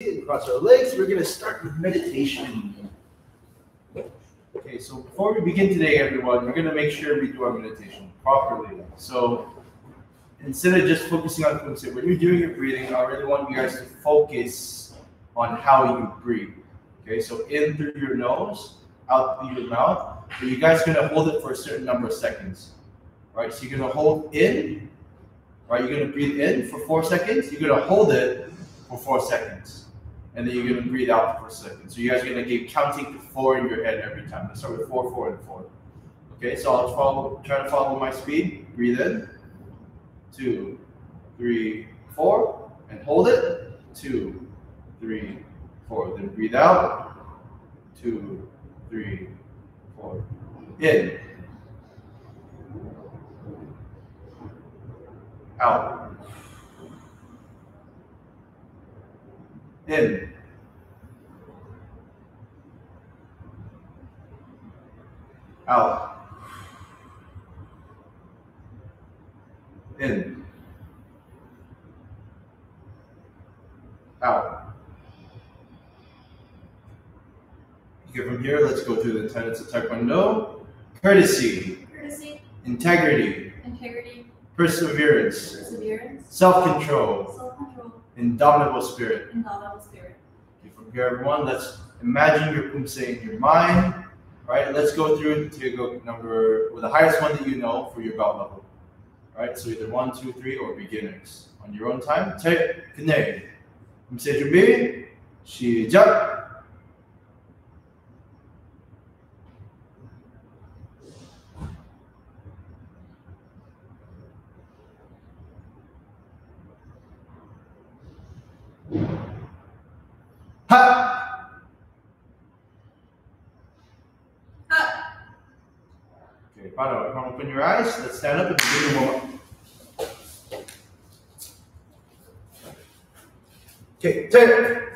Cross our legs. We're going to start with meditation. Okay, so before we begin today, everyone, we're going to make sure we do our meditation properly. So instead of just focusing on Poomsae, when you're doing your breathing, I really want you guys to focus on how you breathe. Okay, so in through your nose, out through your mouth. But you guys are going to hold it for a certain number of seconds. Right, so you're going to hold in. Right, you're going to breathe in for 4 seconds. You're going to hold it for 4 seconds. And then you're going to breathe out for 4 seconds. So you guys are going to keep counting to 4 in your head every time. Let's start with 4, 4, and 4. Okay, so I'll try to follow my speed. Breathe in. 2, 3, 4. And hold it. 2, 3, 4. Then breathe out. 2, 3, 4. In. Out. In. Out. In. Out. Okay, from here, let's go through the tenets of Taekwondo. Courtesy. Courtesy. Integrity. Integrity. Perseverance. Perseverance. Self-control. Self-control. Indomitable spirit. Indomitable spirit. Okay, from here, everyone, let's imagine your Poomsae in your mind. Right, let's go through to number with the highest one that you know for your belt level. Right, so either 1, 2, 3, or beginners. On your own time. Taekwondo. Poomsae 준비. 시작. Ha! Okay, Pado, come open your eyes. Let's stand up and begin the warm-up. Okay, turn.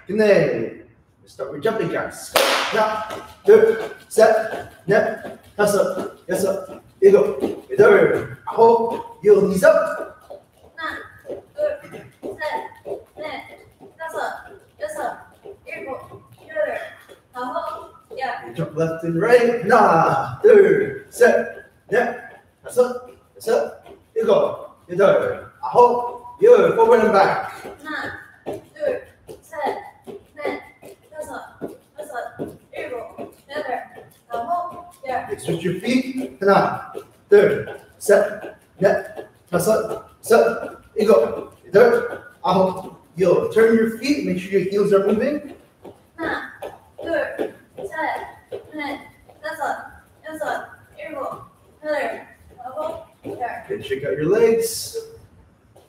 Good. Let's start with jumping jacks. 하나, 둘, 셋, 넷, 다섯, 여섯, 일곱, 여덟, 아홉, 열, 이상. 하나, 둘, 셋, 넷, 다섯, 여섯, 일곱, 여덟, 아홉, 열. Jump left and right. 하나, 둘, 셋, 넷, 다섯, 여섯, 일곱, 여덟, 아홉, 열. Forward and back. 하나, 둘, 셋, 넷, 다섯, 여섯, 일곱, 여덟, 아홉, 열. Switch your feet. 하나, 둘, 셋, 넷, 다섯, 여섯, 일곱, 여덟, 아홉, 열. Turn your feet. Make sure your heels are moving. 하나, 둘, 셋, 넷, 다섯, 여섯, 일곱, 여덟, 아홉, 열. Good. Shake out your legs.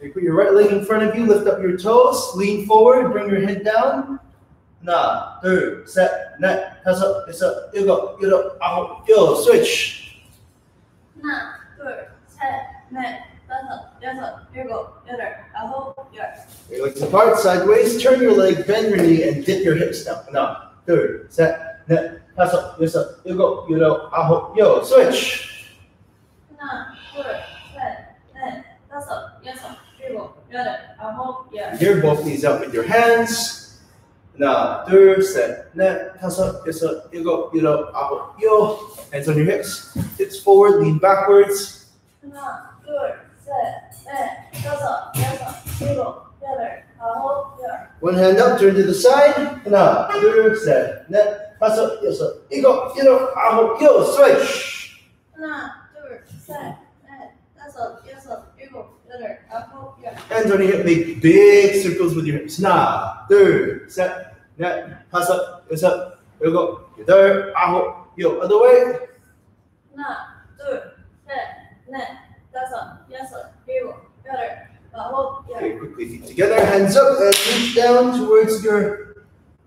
You put your right leg in front of you. Lift up your toes. Lean forward. Bring your head down. 하나, 둘, 셋, 넷, 다섯, 여섯, 일곱, 여덟, 아홉, 열. Switch. 하나, 둘, 셋, 넷, 다섯, 여섯, 일곱, 여덟, 아홉, 열. Your legs apart, sideways. Turn your leg, bend your knee, and dip your hips down. 하나, 둘, 셋, 넷, 다섯, 여섯, 일곱, 여덟, 아홉, 열. Switch. 하나, 둘, 셋, 넷, 다섯, 여섯, 일곱, 여덟, 아홉, 열. Gear both knees up with your hands. 하나, 둘, 셋, 넷, 다섯, 여섯, 일곱, 여덟, 아홉, 열. Hands on your hips. Hips forward, lean backwards. 하나, 둘, 셋, 넷, 다섯, 여섯, 일곱, 여덟, 아홉, 열. One hand up, turn to the side. 하나, 둘, 셋, 넷, 다섯, 여섯, 일곱, 여덟, 아홉, 열. Switch. 하나, 둘, 셋, 넷, 다섯, 여섯, 일곱, 여덟, 아홉, 열. Hands on your hip, make big circles with your hips. 하나, 둘, 셋, 넷, 다섯, 여섯, 일곱, 여덟, 아홉, 열. Other way. 하나, 둘, 셋, 넷, 다섯, 여섯, 일곱, 여덟, 아홉, Okay, 열. quickly feet together, hands up, and reach down towards your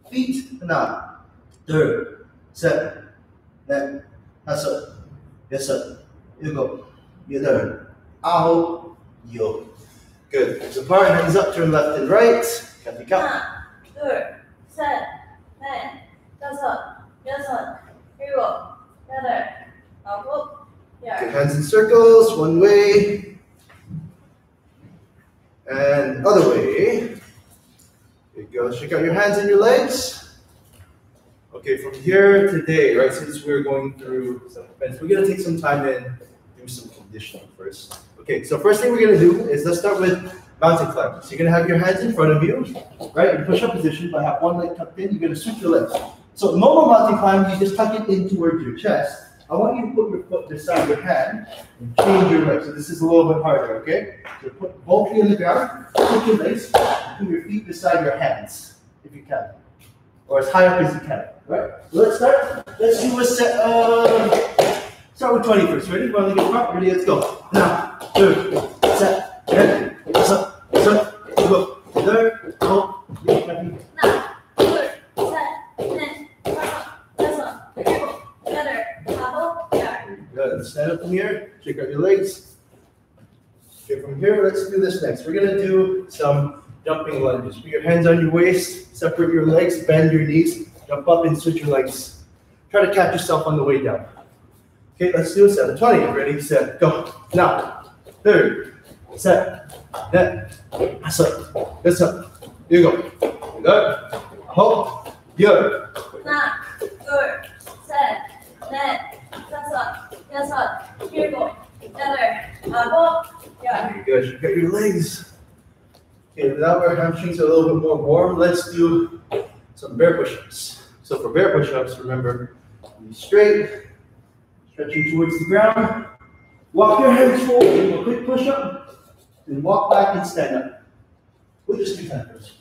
feet. 하나, 둘, 셋, 넷, 다섯, 여섯, 일곱, 여덟, 아홉, 열. Good. Hands apart, hands up, turn left and right. Count count. 하나, 둘, 셋, 넷, 다섯, 여섯, 일곱, 여덟, 아홉, Good. 열. Hands in circles, one way. And other way. Good. go. Let's check out your hands and your legs. Okay, from here today, right, since we're going through some events, we're going to take some time and do some conditioning first. Okay, so first thing we're going to do is let's start with mountain climb. So you're going to have your hands in front of you, right, in push-up position, but have one leg tucked in. You're going to switch your legs. So normal mountain climb, you just tuck it in towards your chest. I want you to put your foot beside your hand and change your legs. So this is a little bit harder, okay? So put both feet on the ground, put your legs, and put your feet beside your hands, if you can. Or as high up as you can, right? So let's start. Let's do a set of, start with 20 first. Ready? One leg in front. Ready? Let's go. Now, two, set, ready, up, go. There, go. 하나, 둘, 셋, 넷, 다섯, 여섯, 일곱, 여덟, 아홉, 열. Good. Stand up from here. Check out your legs. Okay, from here, let's do this next. We're gonna do some jumping lunges. Put your hands on your waist, separate your legs, bend your knees, jump up and switch your legs. Try to catch yourself on the way down. Okay, let's do a set of 20. Ready, set, go. Now, third, set, net, that's up, that's up. Here you go. Good. Hold, good. 하나, 둘, 셋, 넷, 다섯, 여섯, 일곱, 여덟, 아홉, 열. Very good. You got your legs. Okay, now our hamstrings are a little bit more warm. Let's do some bear push-ups. So for bear push-ups, remember, be straight, stretching towards the ground. Walk your hands forward, do a quick push-up, then walk back and stand up. We'll just do 10 first.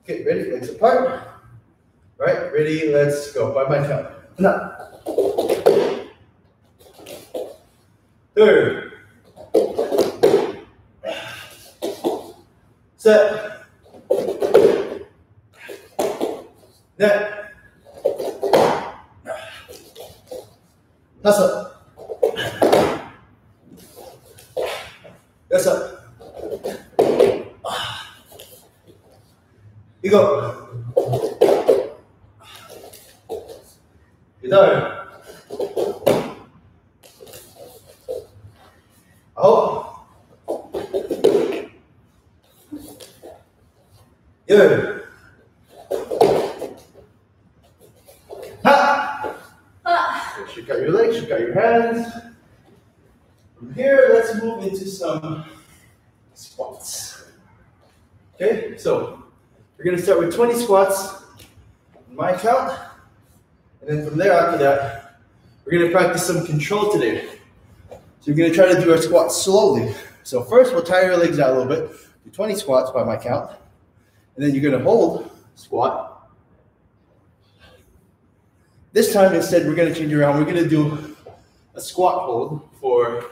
Okay, ready? Legs apart. Right, ready? Let's go. By my count. Up. Third. Set. Net. 다섯. 여섯. 일곱. 여덟. 아홉. 열. 하. Shake out your legs, shake out your hands. From here, let's move into some squats. Okay, so we're going to start with 20 squats on my count. And then from there, after that, we're going to practice some control today. So we're going to try to do our squats slowly. So first, we'll tire your legs out a little bit. Do 20 squats by my count. And then you're going to hold, squat. This time, instead, we're going to change around. We're going to do a squat hold for,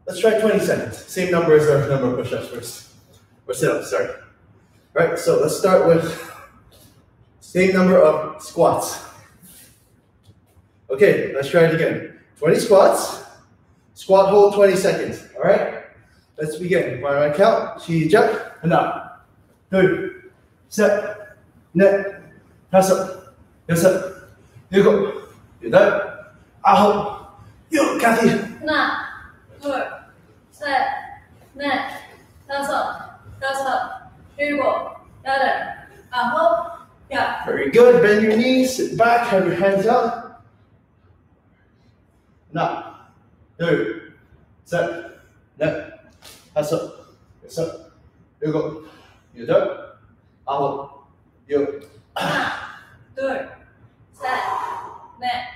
let's try 20 seconds. Same number as our number of push-ups first. Or sit-ups, sorry. All right, so let's start with same number of squats. Okay, let's try it again. 20 squats, squat hold 20 seconds, all right? Let's begin. By my count, 시작. 하나, 둘, 셋, 넷, 다섯, 여섯, 일곱, 여덟, 아홉, 열. 카티. 하나, 둘, 셋, 넷, 다섯, 일곱, 여덟, 아홉, 열. Very good. Bend your knees, sit back, have your hands out. 하나, 둘, 셋, 넷, 다섯, 여섯, 일곱, 여덟, 아홉, 열. 하나, 둘, 셋, 넷,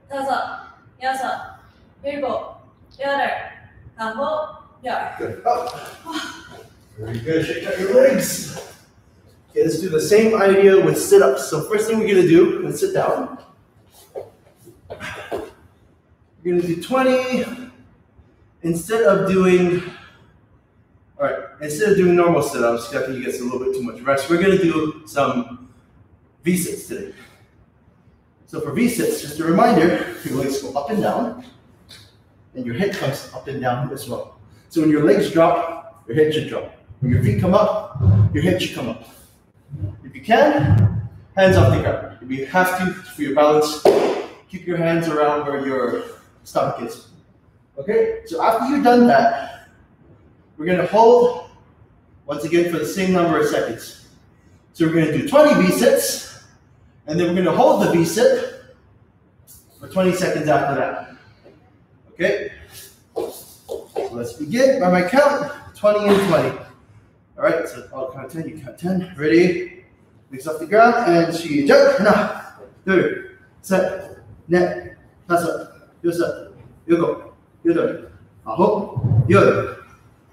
다섯, 여섯, 일곱, 여덟, 아홉, 열. Good. Up. Very good. Shake out your legs. Okay, let's do the same idea with sit-ups. So first thing we're going to do, let's sit down. We're going to do 20. Instead of doing normal sit-ups, I think you get a little bit too much rest. We're going to do some V-sits today. So for V-sits, just a reminder, your legs go up and down, and your head comes up and down as well. So when your legs drop, your head should drop. When your feet come up, your head should come up. If you can, hands off the ground. If you have to, for your balance, keep your hands around where your stomach is. Okay? So after you've done that, we're going to hold once again for the same number of seconds. So we're going to do 20 V-sits, and then we're going to hold the V-sit for 20 seconds after that. Okay? So let's begin by my count, 20 and 20. All right, so I'll count 10, you count 10. Ready? Mix off the ground, and she jump. 하나, 둘, 셋, 넷, 다섯, 여섯, 일곱, 여덟, 아홉, 열.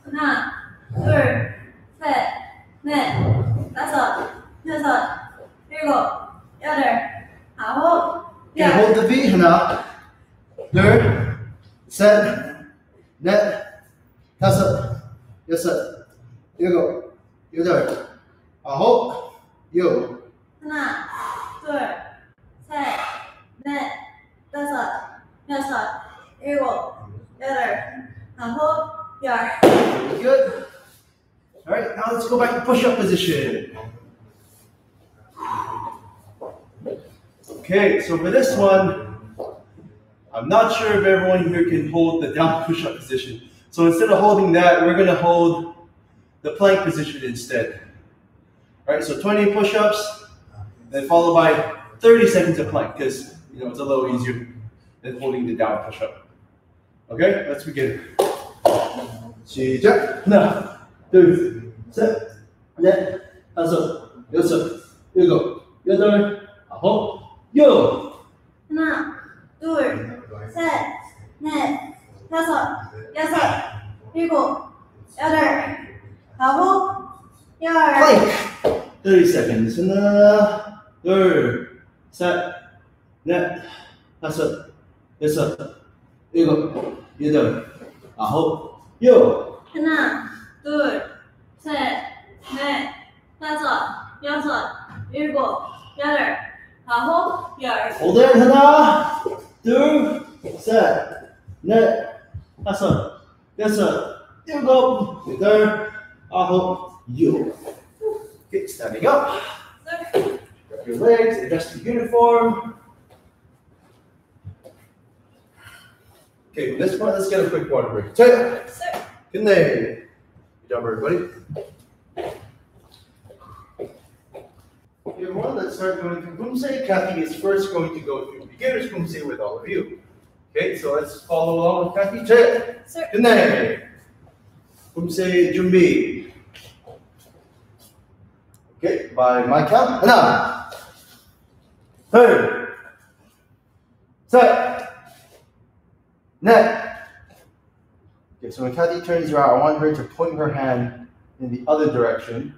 하나, 둘, 셋, 넷, 다섯, 여섯, 일곱, 여덟, 아홉, 열. Okay, hold the V. 하나, 둘, 셋, 넷, 다섯, 여섯, 일곱, 여덟, 아홉, 열. 하나, 둘, 셋, 넷, 다섯, 여섯, 일곱, 여덟, 아홉, 열. Very good. All right, now let's go back to push-up position. Okay, so for this one, I'm not sure if everyone here can hold the down push-up position. So instead of holding that, we're going to hold the plank position instead. All right, so 20 push-ups, then followed by 30 seconds of plank, because it's a little easier than holding the down push-up. Okay, let's begin. 시작. 하나, 둘, 셋, 넷, 다섯, 여섯, 일곱, 여덟, 아홉, 열. 하나, 둘, 셋, 넷, 다섯, 여섯, 일곱, 여덟, 아홉, 열. Plank. 30 seconds. 하나, 둘, 셋, 넷, 다섯, 여섯, 일곱, 여덟, 아홉, 열. 하나, 둘, 셋, 넷, 다섯, 여섯, 일곱, 여덟, 아홉, 열. Hold it. 하나, 둘, 셋, 넷, 다섯, 여섯, 일곱, 여덟, 아홉, 열. Okay, standing up. Grab your legs, adjust your uniform. Okay, this one, let's get a quick water break. Check. Good day. Good job, everybody. Okay, everyone, let's start going through Poomsae. Kathy is first going to go through beginner's Poomsae with all of you. Okay, so let's follow along with Kathy. Check. Good day. Poomsae 준비. Okay, by my count. 하나, 둘, 셋, 넷. Okay, so when Kathy turns around, I want her to point her hand in the other direction,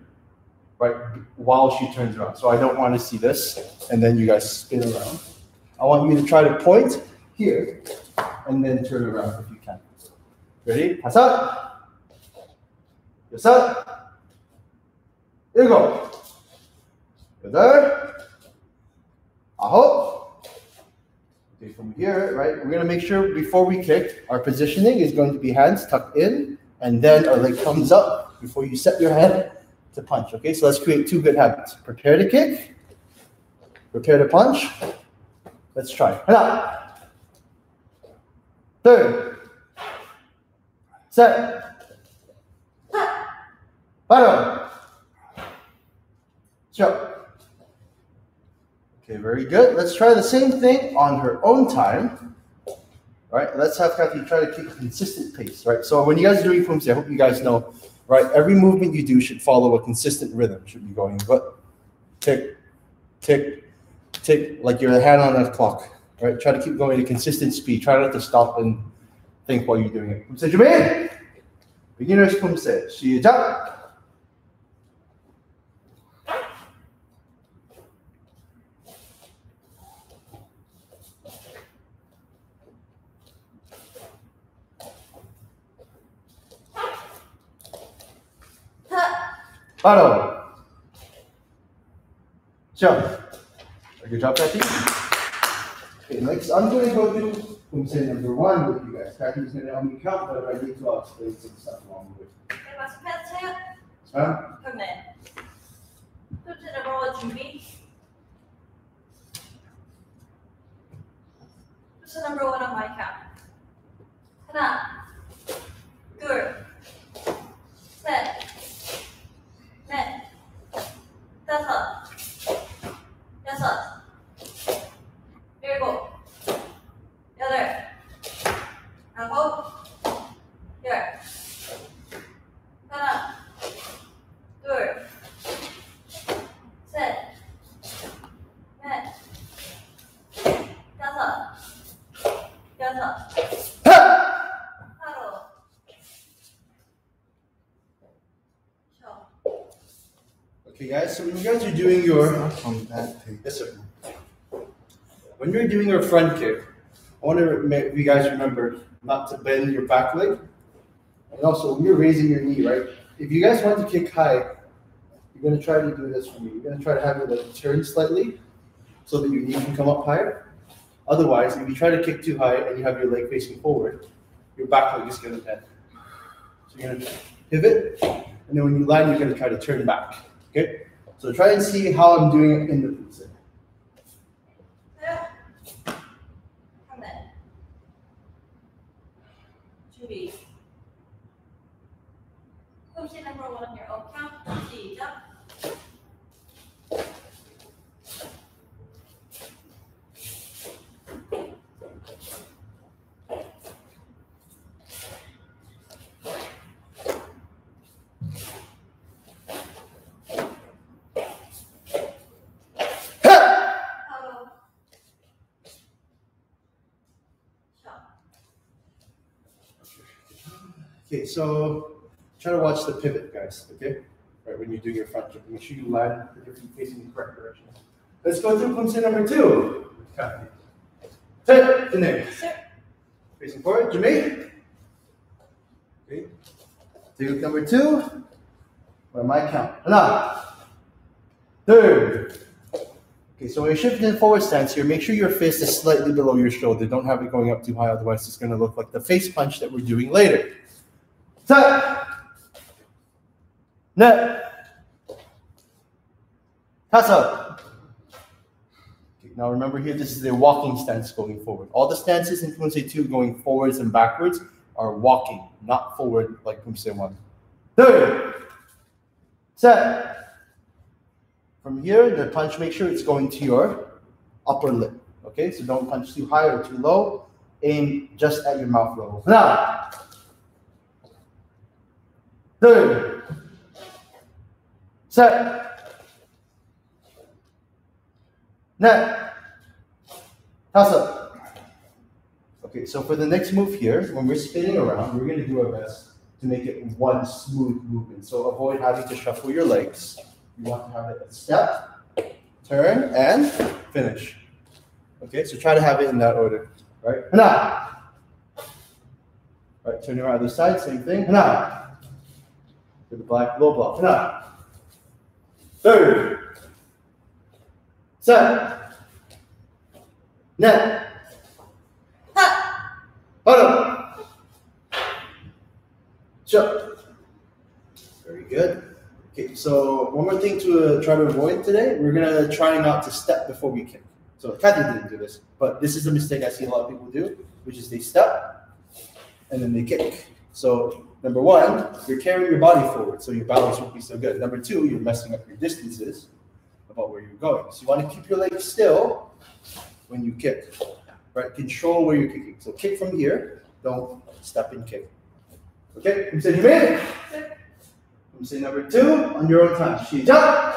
right, while she turns around. So I don't want to see this, and then you guys spin around. I want you to try to point here, and then turn around if you can. Ready? 다섯, 여섯, 일곱, 여덟, 아홉. Okay, from here, right, we're going to make sure before we kick, our positioning is going to be hands tucked in, and then our leg comes up before you set your head to punch. Okay, so let's create two good habits. Prepare to kick, prepare to punch. Let's try. 하나, 둘, 셋, 바로, jump. Okay, very good. Let's try the same thing on her own time. All right, let's have Kathy try to keep a consistent pace, right? So when you guys are doing Poomsae, I hope you guys know, right, every movement you do should follow a consistent rhythm. Should be going, but tick, tick, tick, like your hand on a clock, right? Try to keep going at a consistent speed. Try not to stop and think while you're doing it. Poomsae 준비! Beginner's Poomsae. 시작! 바로 jump. Good job, Kathy. Okay, next I'm going to go through Poomsae number 1 with you guys. Kathy's going to help me count, but I need to explain some stuff along the way. Huh? 그러네. Poomsae 준비. Poomsae number 1 on my count. 하나, 둘, 셋, 다섯, 여섯, 일곱, 여덟, 아홉, 열. 하나, 둘, 셋, 넷, 다섯, 여섯, 바로 쉬어. Okay, guys. So when you guys are doing your On that page. yes, sir. When you're doing your front kick, I want to make you guys remember not to bend your back leg. And also, when you're raising your knee, right? If you guys want to kick high, you're going to try to do this for me. You're going to try to have your leg turn slightly so that your knee can come up higher. Otherwise, if you try to kick too high and you have your leg facing forward, your back leg is going to bend. So you're going to pivot, and then when you land, you're going to try to turn back. Okay? So try and see how I'm doing it in the Poomsae. 준비. Poomsae number one on your own count. 시작. 바로 쉬어. Okay, so try to watch the pivot, guys. Okay, right when you're doing your front kick, make sure you land with your feet facing the correct direction. Let's go through Poomsae number two. Okay. Turn in there. Facing forward, Jimmy. Okay. Take number two. By my count. Enough. Third. Okay, so when you're shifting in forward stance here, make sure your fist is slightly below your shoulder. Don't have it going up too high, otherwise it's going to look like the face punch that we're doing later. 셋, 넷, 다섯. Okay, now remember here, this is a walking stance going forward. All the stances in Poomsae 2 going forwards and backwards are walking, not forward like Poomsae 1. 둘, 셋. From here, the punch, make sure it's going to your upper lip. Okay, so don't punch too high or too low. Aim just at your mouth level. 하나, 둘, 셋, 넷, 다섯. Okay, so for the next move here, when we're spinning around, we're going to do our best to make it one smooth movement. So avoid having to shuffle your legs. You want to have it a step, turn, and finish. Okay, so try to have it in that order. Right? 하나. Right, turn around the other side, same thing. 하나. To the black low block. 하나. 둘. 셋. 넷. 다섯. Shut. Very good. Okay, so one more thing to try to avoid today. We're gonna try not to step before we kick. So Kathy didn't do this, but this is a mistake I see a lot of people do, which is they step and then they kick. So number one, you're carrying your body forward, so your balance won't be so good. Number two, you're messing up your distances about where you're going. So you want to keep your legs still when you kick, right? Control where you're kicking. So kick from here, don't step and kick. Okay, Poomsae, you made it. Poomsae number two on your own time. 시작.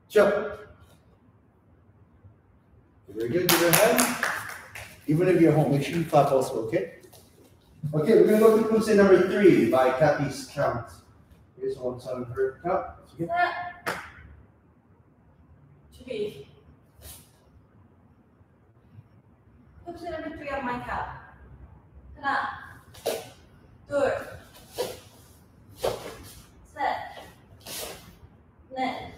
Jump. Very good. Give your hand. Even if you're home, make sure you clap also, okay? Okay, we're going to go to Poomsae number 3 by Kathy's count. Okay, so one side of her count. Okay. 준비. Poomsae number 3 on my count. 하나, 둘, 셋, 넷, 넷,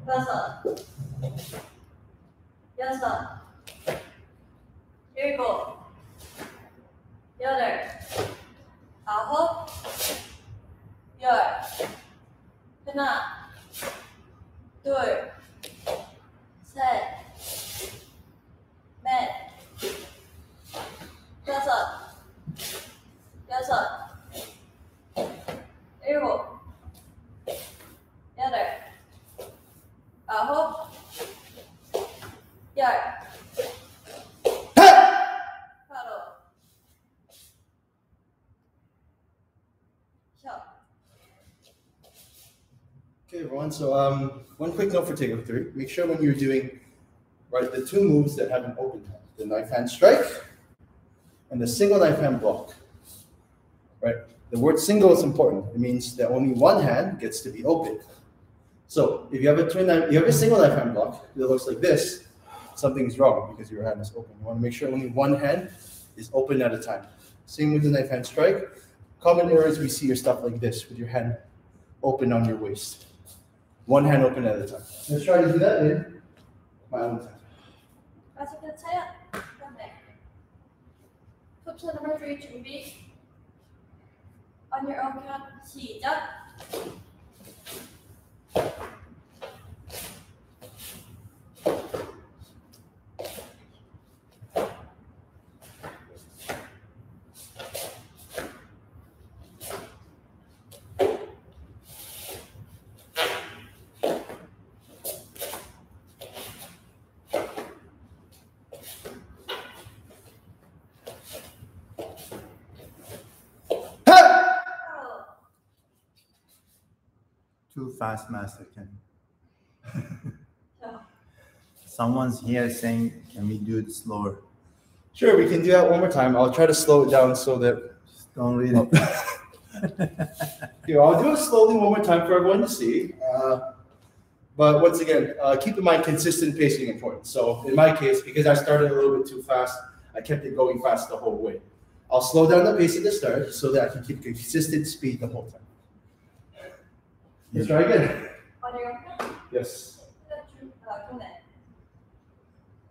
다섯, 여섯, 일곱, 여덟, 아홉, 열. 하나, 둘, 셋, 넷, 다섯, 여섯, 일곱, 여덟, 아홉, 열. 바로 쉬어. Okay, everyone. So, one quick note for takeoff 3. Make sure when you're doing the two moves that have an open hand, the knife hand strike and the single knife hand block. Right. The word single is important. It means that only one hand gets to be open. So, if you have a single knife hand block that looks like this, something's wrong because your hand is open. You want to make sure only one hand is open at a time. Same with the knife hand strike. Common errors we see are stuff like this with your hand open on your waist. One hand open at a time. Let's try to do that in my own time. 아직 괜찮아요? 네. 톱스 number 3 준비. On your own count, 시작. Too fast, Master Ken. Someone's here saying, can we do it slower? Sure, we can do that one more time. I'll try to slow it down so that... Just don't read it. Here, I'll do it slowly one more time for everyone to see. But once again, keep in mind consistent pacing important. So in my case, because I started a little bit too fast, I kept it going fast the whole way. I'll slow down the pace at the start so that I can keep consistent speed the whole time. Let's try again. On your own count. Yes.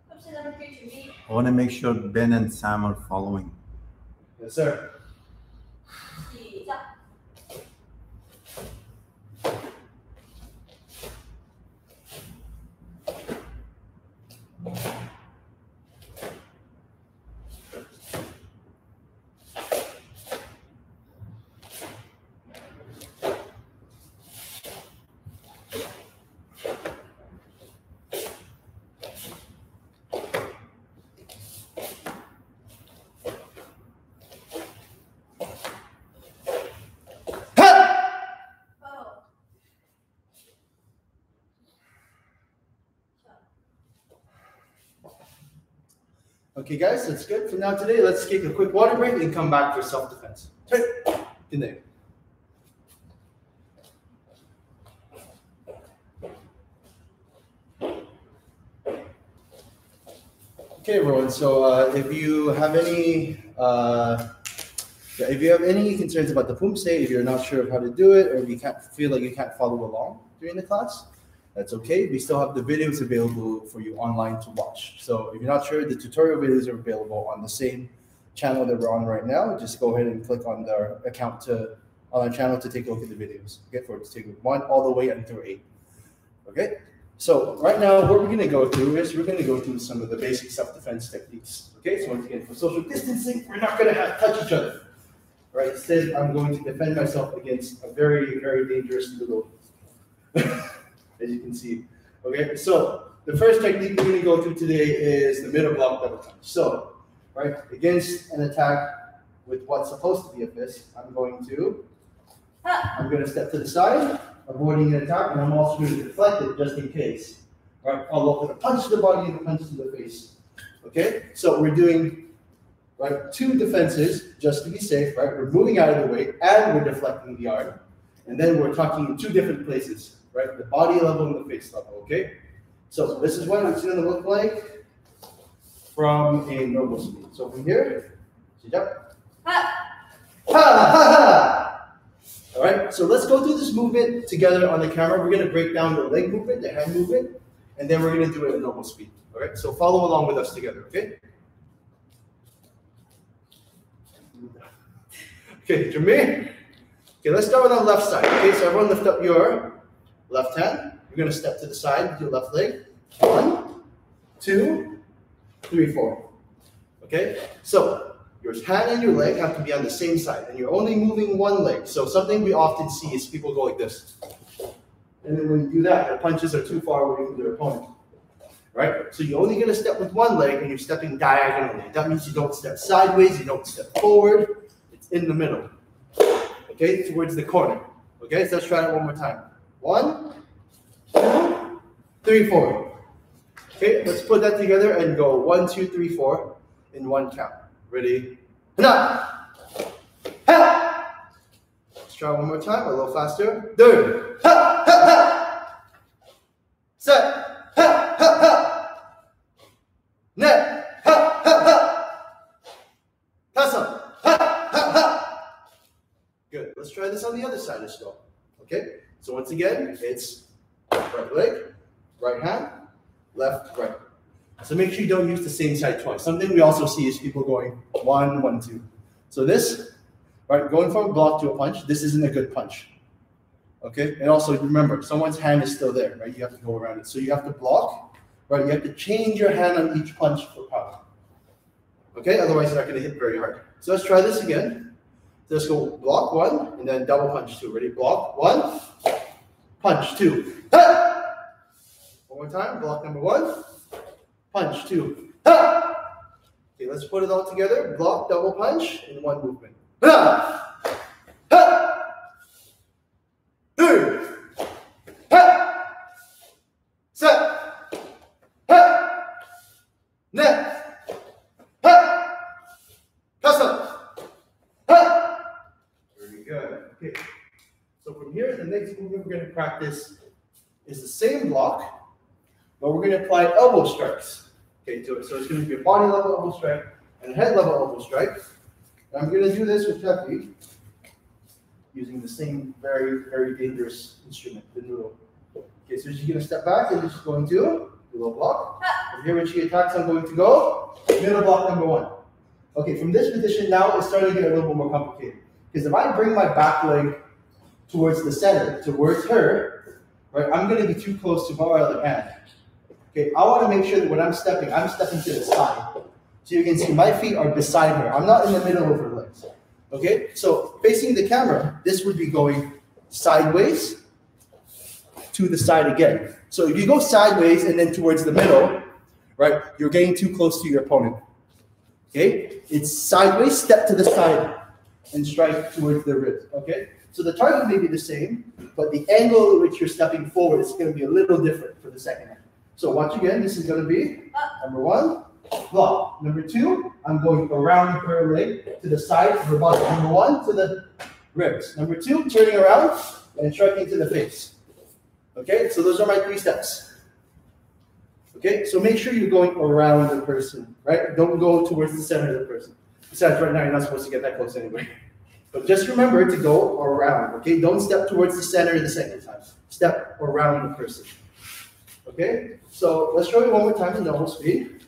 톱스 number 3 준비. I want to make sure Ben and Sam are following. Yes, sir. 시작. Okay, guys, that's good for now today. Let's take a quick water break and come back for self-defense. Good day. Okay, everyone. So if you have any concerns about the Poomsae, if you're not sure of how to do it, or if you feel like you can't follow along during the class, that's okay. We still have the videos available for you online to watch. So if you're not sure, the tutorial videos are available on the same channel that we're on right now. Just go ahead and click on our channel to take a look at the videos. Okay, for take 1 all the way until 8. Okay. So right now, what we're going to go through is we're going to go through some of the basic self-defense techniques. Okay. So once again, for social distancing, we're not going to touch each other. Right. Instead, I'm going to defend myself against a very, very dangerous little. As you can see. Okay, so the first technique we're going to go through today is the middle block double punch. So, right, against an attack with what's supposed to be a fist, I'm going to step to the side, avoiding an attack, and I'm also going to deflect it just in case. Right, follow up with a punch to the body and a punch to the face. Okay, so we're doing 2 defenses just to be safe. Right, we're moving out of the way and we're deflecting the arm, and then we're talking in 2 different places. Right, the body level and the face level, okay? So this is what it's going to look like from a normal speed. So from here, sit up. Ha! Ha! Ha! Ha! All right, so let's go through this movement together on the camera. We're going to break down the leg movement, the hand movement, and then we're going to do it at normal speed. All right, so follow along with us together, okay? Okay, Jermaine. Okay, let's start with our left side. Okay, so everyone lift up your left hand. You're going to step to the side with your left leg. 1, 2, 3, 4. Okay, so your hand and your leg have to be on the same side, and you're only moving one leg. So something we often see is people go like this. And then when you do that, their punches are too far away from their opponent. Right? So you're only going to step with one leg, and you're stepping diagonally. That means you don't step sideways, you don't step forward. It's in the middle. Okay, towards the corner. Okay, so let's try that one more time. 1, 2, 3, 4. Okay, let's put that together and go 1, 2, 3, 4 in one count. Ready? Ha! Ha! Let's try one more time, a little faster. 2, ha, ha, ha. Set, ha, ha, ha. Net, ha, ha, ha. Tasa, ha, ha, ha. Good. Let's try this on the other side as well. Okay? So once again, it's right leg, right hand, left, right. So make sure you don't use the same side twice. Something we also see is people going 1, 1, 2. So this, right, going from a block to a punch, this isn't a good punch. Okay? And also remember, someone's hand is still there, right? You have to go around it. So you have to block, right? You have to change your hand on each punch for power. Okay? Otherwise, you're not going to hit very hard. So let's try this again. So let's go block 1 and then double punch 2. Ready? Block 1, punch 2. Ha! One more time. Block number 1. Punch 2. Ha! Okay, let's put it all together. Block, double punch in one movement. Ha! Ha! 3. Ha! Set. Ha! Net. Ha! Kasa. Ha! Very good. Okay. So from here, the next movement we're going to practice is the same block, but we're going to apply elbow strikes. Okay, to it. So it's going to be a body level elbow strike and a head level elbow strike. And I'm going to do this with Jeffrey using the same very, very dangerous instrument, the noodle. Okay, so she's going to step back and she's going to do a little block. From here, when she attacks, I'm going to go middle block number 1. Okay, from this position now, it's starting to get a little bit more complicated. Because if I bring my back leg towards the center, towards her, right, I'm going to be too close to my other hand. Okay, I want to make sure that when I'm stepping to the side. So you can see my feet are beside her. I'm not in the middle of her legs. Okay, so facing the camera, this would be going sideways to the side again. So if you go sideways and then towards the middle, right, you're getting too close to your opponent. Okay, it's sideways, step to the side, and strike towards the ribs. Okay, so the target may be the same, but the angle at which you're stepping forward is going to be a little different for the second hand. So once again, this is going to be number 1, block. Number 2, I'm going around her leg to the side of her body. Number 1, to the ribs. Number 2, turning around and striking to the face. Okay, so those are my 3 steps. Okay, so make sure you're going around the person, right? Don't go towards the center of the person. Besides, right now, you're not supposed to get that close anyway. But just remember to go around, okay? Don't step towards the center the second time. Step around the person. Okay, so let's show you one more time in double speed.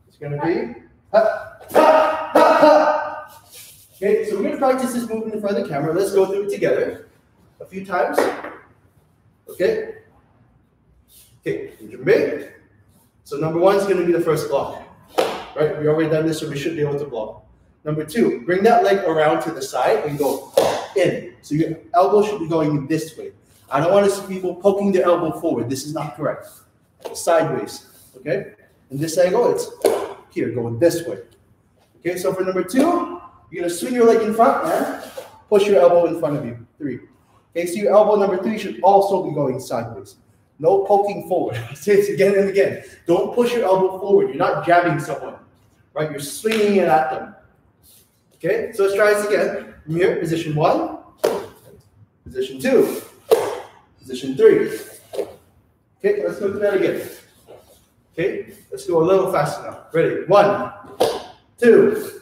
It's going to be ha, ha, ha, ha. Okay, so we're going to practice this movement in front of the camera. Let's go through it together a few times. Okay. Okay, big. So number 1 is going to be the first block. Right, we already done this, so we should be able to block. Number 2, bring that leg around to the side and go in. So your elbow should be going this way. I don't want to see people poking their elbow forward. This is not correct. Sideways, okay? In this angle, it's here, going this way. Okay, so for number 2, you're going to swing your leg in front and push your elbow in front of you. 3. Okay, so your elbow number 3 should also be going sideways. No poking forward. I say this again and again. Don't push your elbow forward. You're not jabbing someone, right? You're swinging it at them. Okay, so let's try this again. From here, position 1, position 2. Position 3. Okay, let's go through that again. Okay, let's go a little faster now. Ready? 1, 2,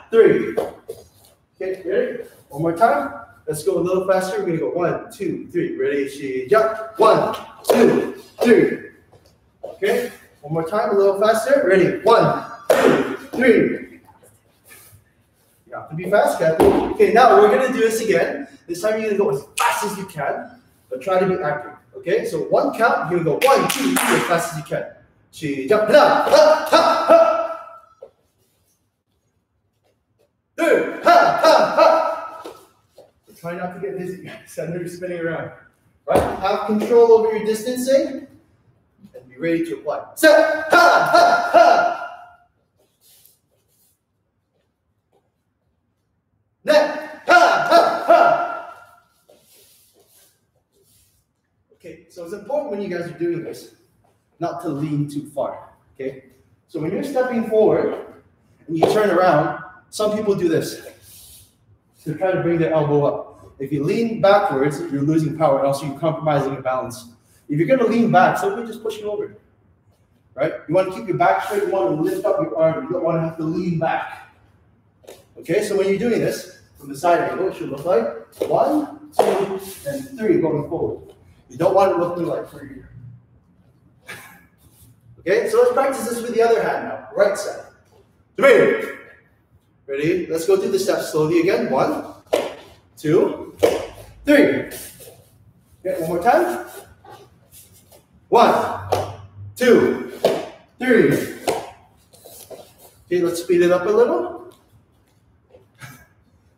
3. Okay, ready? One more time. Let's go a little faster. We're gonna go 1, 2, 3. Ready? She jump. 1, 2, 3. Okay. One more time. A little faster. Ready? 1, 2, 3. You have to be fast, Kathy. Okay. Now we're gonna do this again. This time you're gonna go as fast as you can, but try to be accurate. Okay. So one count. You're gonna go 1, 2, 3 as fast as you can. She jump. Ha ha ha. Ha ha ha. Try not to get dizzy, guys. I know you're spinning around. Right? Have control over your distancing and be ready to apply. Set. Ha ha ha. Neck. Ha ha ha. Okay, so it's important when you guys are doing this not to lean too far. Okay? So when you're stepping forward and you turn around, some people do this. So try to bring their elbow up. If you lean backwards, you're losing power, and also you're compromising your balance. If you're going to lean back, somebody just push you over. Right? You want to keep your back straight. You want to lift up your arm. You don't want to have to lean back. Okay, so when you're doing this, from the side angle, it should look like 1, 2, and 3 going forward. You don't want it looking like 3 here. Okay, so let's practice this with the other hand now. Right side. 3. Ready? Let's go through the steps slowly again. 1, 2, 3. Okay, one more time. 1, 2, 3. Okay, let's speed it up a little.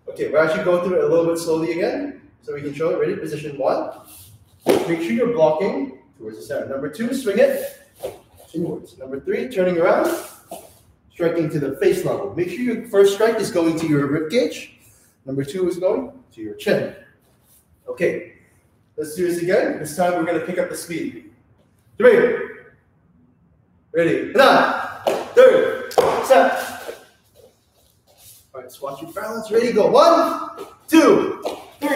Okay, we're actually going through it a little bit slowly again, so we can show it. Ready? Position 1. Make sure you're blocking towards the center. Number 2, swing it inwards. Number 3, turning around. Striking to the face level. Make sure your first strike is going to your rib cage. Number 2 is going to your chin. Okay, let's do this again. This time we're going to pick up the speed. 3. Ready? 1, 2, set. All right, so watch your balance. Ready? Go. 1, 2, 3.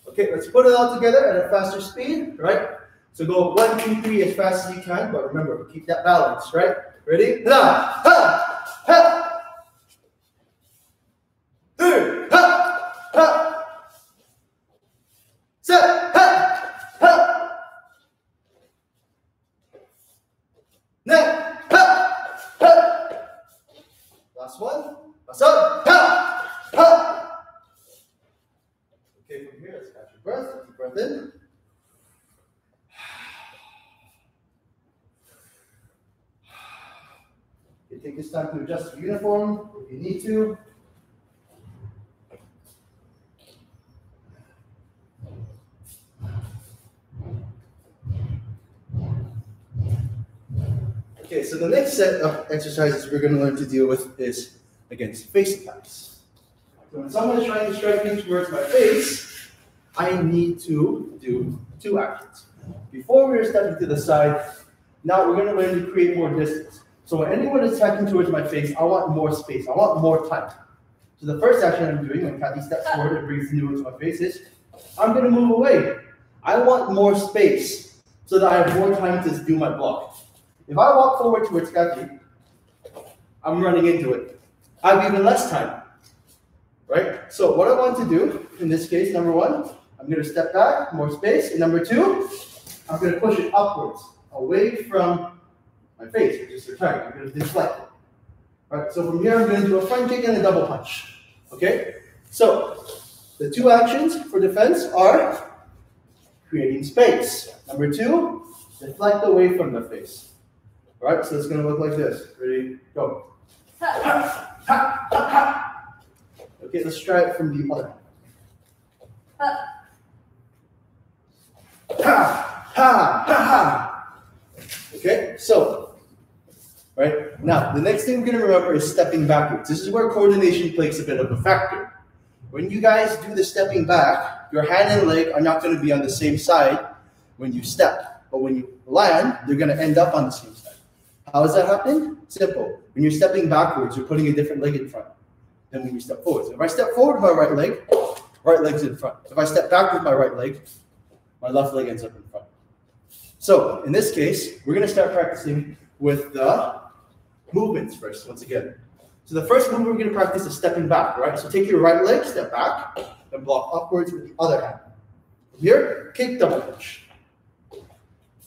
Okay, let's put it all together at a faster speed. Right? So go 1, 2, 3 as fast as you can, but remember, keep that balance, right? Ready? Ha, ha, ha. 3, ha, ha. Set, ha, ha. Neck, ha, ha. Last one. Last one. Ha, ha. Okay, from here, let's catch your breath. Keep breath in. Take this time to adjust your uniform if you need to. Okay, so the next set of exercises we're going to learn to deal with is against face attacks. So when someone is trying to strike me towards my face, I need to do 2 actions. Before we're stepping to the side, now we're going to learn to create more distance. So when anyone is attacking towards my face, I want more space. I want more time. So the first action I'm doing when Kathy steps forward and brings the new into my face is, I'm going to move away. I want more space so that I have more time to do my block. If I walk forward towards Kathy, I'm running into it. I have even less time. Right? So what I want to do, in this case, number 1, I'm going to step back, more space. And number 2, I'm going to push it upwards, away from my face, which is the target. I'm going to deflect it. All right, so from here, I'm going to do a front kick and a double punch. Okay? So, the 2 actions for defense are creating space. Number 2, deflect away from the face. All right, so it's going to look like this. Ready? Go. Ha, ha, ha, ha. Okay, let's try it from the other. Ha, ha, ha, ha. Okay, so, right, now the next thing we're going to remember is stepping backwards. This is where coordination plays a bit of a factor. When you guys do the stepping back, your hand and leg are not going to be on the same side when you step. But when you land, they're going to end up on the same side. How does that happen? Simple. When you're stepping backwards, you're putting a different leg in front than when you step forward. So if I step forward with my right leg's in front. If I step back with my right leg, my left leg ends up in front. So in this case, we're going to start practicing with the movements first, once again. So the first movement we're going to practice is stepping back, right? So take your right leg, step back, and block upwards with the other hand. From here, kick, double punch.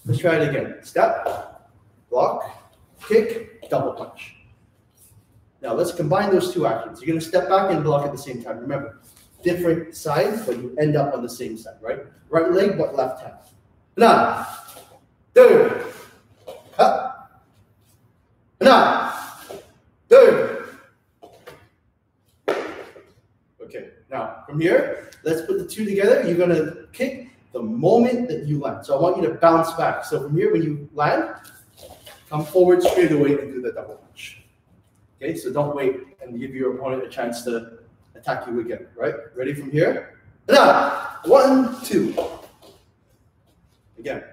Let's try it again. Step, block, kick, double punch. Now let's combine those two actions. You're going to step back and block at the same time. Remember, different sides, but you end up on the same side, right? Right leg, but left hand. Now, two, up, now, two. Okay, now from here, let's put the two together. You're going to kick the moment that you land. So I want you to bounce back. So from here, when you land, come forward straight away and do the double punch. Okay, so don't wait and give your opponent a chance to attack you again, right? Ready from here? Now, 1, 2. Again.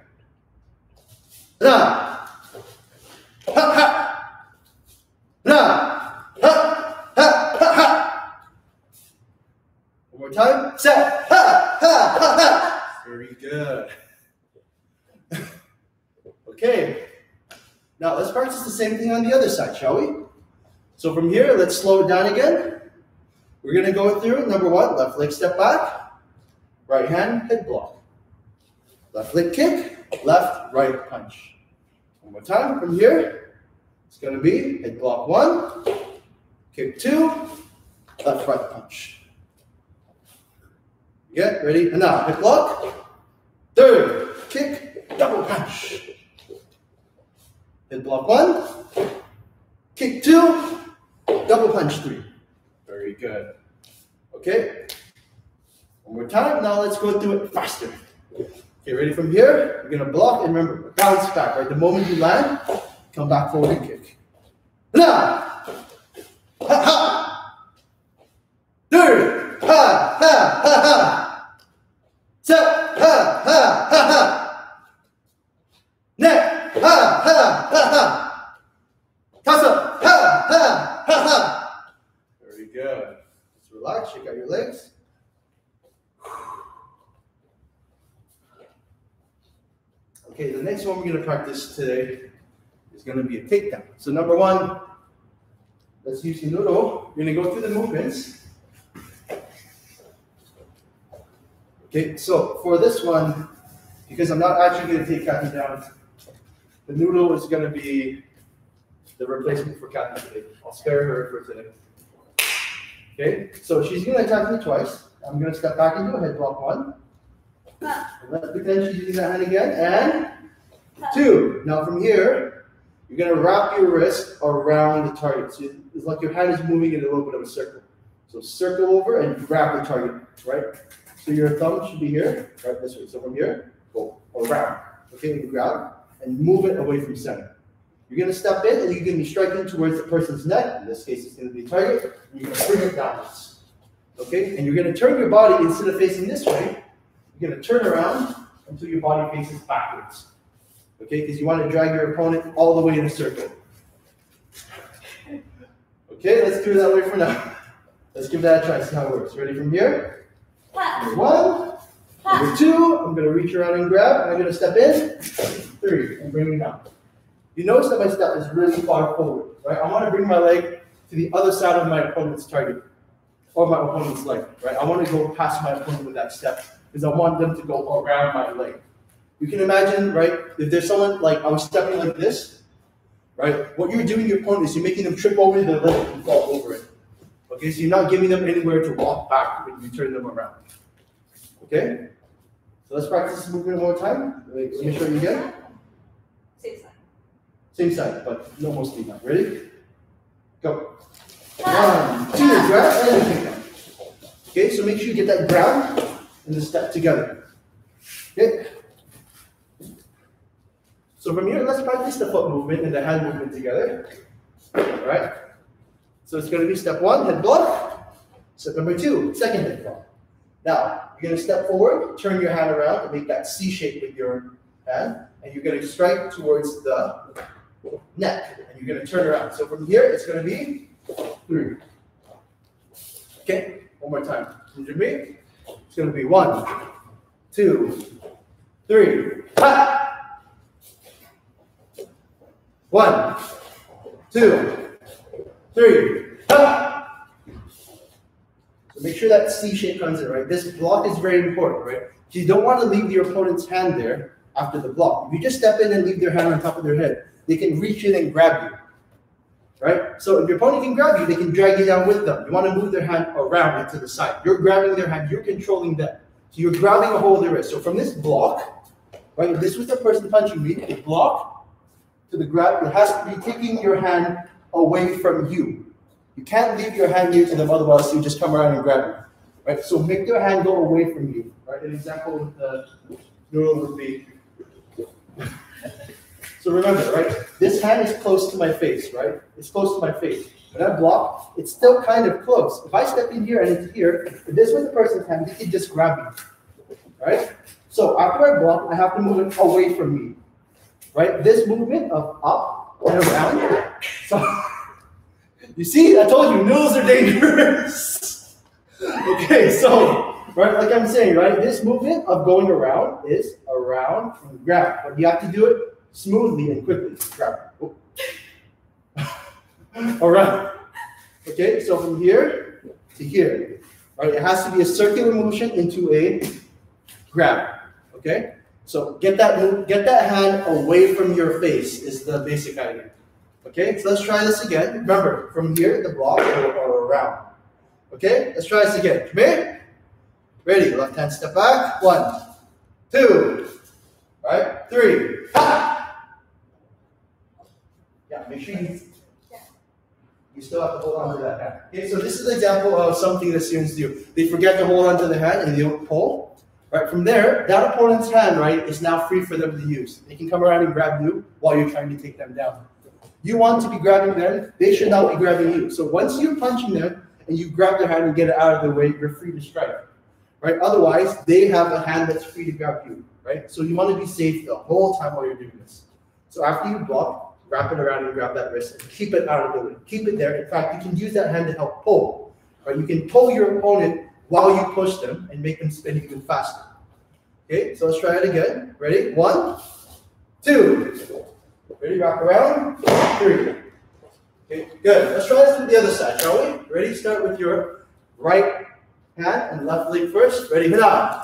Now, ha, ha. Now, ha, ha, ha, ha. One more time. Set. Ha, ha, ha, ha. Very good. Okay. Now let's practice the same thing on the other side, shall we? So from here, let's slow it down again. We're going to go through, number 1, left leg step back, right hand, head block. Left leg kick, left, right punch. One more time from here. It's going to be head block 1, kick 2, left, right punch. Yeah, ready? And now, head block, third, kick, double punch. Head block 1, kick 2, double punch 3. Very good. Okay. One more time. Now let's go through it faster. Okay, ready from here? You're going to block and remember, bounce back, right? The moment you land, come back forward and kick. Now, ha ha. Third, ha ha ha ha. Set, ha ha ha ha. Neck, ha ha ha ha. Toss up, ha ha ha ha. Very good. Just relax, shake out your legs. Okay, the next one we're going to practice today is going to be a takedown. So number 1, let's use the noodle. You're going to go through the movements. Okay, so for this one, because I'm not actually going to take Kathy down, the noodle is going to be the replacement for Kathy today. I'll spare her for today. Okay, so she's going to attack me twice. I'm going to step back into a head block 1. Let's pretend she's using that hand again. And 2. Now from here, you're going to wrap your wrist around the target. So it's like your hand is moving in a little bit of a circle. So circle over and grab the target, right? So your thumb should be here, right this way. So from here, go around. Okay, and grab and move it away from center. You're going to step in and you're going to be striking towards the person's neck. In this case, it's going to be target. And you're going to bring it downwards. Okay, and you're going to turn your body instead of facing this way. You're going to turn around until your body faces backwards. Okay, because you want to drag your opponent all the way in a circle. Okay, let's do it that way for now. Let's give that a try, see how it works. Ready from here? Number 1. Number 2, I'm going to reach around and grab, and I'm going to step in. 3, and bring me down. You notice that my step is really far forward, right? I want to bring my leg to the other side of my opponent's target, or my opponent's leg, right? I want to go past my opponent with that step, because I want them to go around my leg. You can imagine, right, if there's someone, like I was stepping like this, right, what you're doing to your opponent is you're making them trip over their leg and fall over it. Okay, so you're not giving them anywhere to walk back when you turn them around. Okay? So let's practice this movement one more time. Let me show you again. Same side. Same side, but no more speed now. Ready? Go. 1, 2, grab, and kick down. Okay, so make sure you get that ground and the step together. Okay? So from here, let's practice the foot movement and the hand movement together. Alright? So it's going to be step 1, head block. Step number 2, second head block. Now, you're going to step forward, turn your hand around and make that C shape with your hand. And you're going to strike towards the neck. And you're going to turn around. So from here, it's going to be 3. Okay, one more time. Can you hear me? It's going to be 1, 2, 3. Ha! 1, 2, 3. Ha! So make sure that C shape comes in, right? This block is very important, right? You don't want to leave your opponent's hand there after the block. If you just step in and leave their hand on top of their head, they can reach in and grab you, right? So if your opponent can grab you, they can drag you down with them. You want to move their hand around and to the side. You're grabbing their hand, you're controlling them. So you're grabbing a hold of their wrist. So from this block, right, if this was the person punching me, the block to the grab, it has to be taking your hand away from you. You can't leave your hand near to them, otherwise you just come around and grab them, right? So make their hand go away from you, right? An example with the neural would be, so remember, right? This hand is close to my face, right? It's close to my face. When I block, it's still kind of close. If I step in here and it's here, if this was the person's hand, they could just grab me, right? So after I block, I have to move it away from me, right? This movement of up and around. So you see, I told you, noodles are dangerous. Okay, so, right, like I'm saying, right, this movement of going around is around and grab. But you have to do it smoothly and quickly. Grab. Around. Okay, so from here to here. Right, it has to be a circular motion into a grab. Okay? So get that hand away from your face is the basic idea. Okay, so let's try this again. Remember, from here, the block or around. Okay, let's try this again. Come here. Ready, left hand step back. 1, 2, right, 3. Ha! Yeah, make sure you still have to hold on to that hand. Okay, so this is an example of something that students do. They forget to hold on to the hand and they don't pull. Right, from there, that opponent's hand, right, is now free for them to use. They can come around and grab you while you're trying to take them down. You want to be grabbing them, they should not be grabbing you. So once you're punching them and you grab their hand and get it out of the way, you're free to strike. Right? Otherwise, they have a hand that's free to grab you. Right? So you want to be safe the whole time while you're doing this. So after you block, wrap it around and grab that wrist and keep it out of the way. Keep it there. In fact, you can use that hand to help pull. Right? You can pull your opponent while you push them and make them spin even faster. Okay, so let's try it again. Ready? 1, 2. Ready? Wrap around. 3. Okay, good. Let's try this with the other side, shall we? Ready? Start with your right hand and left leg first. Ready? Hit on.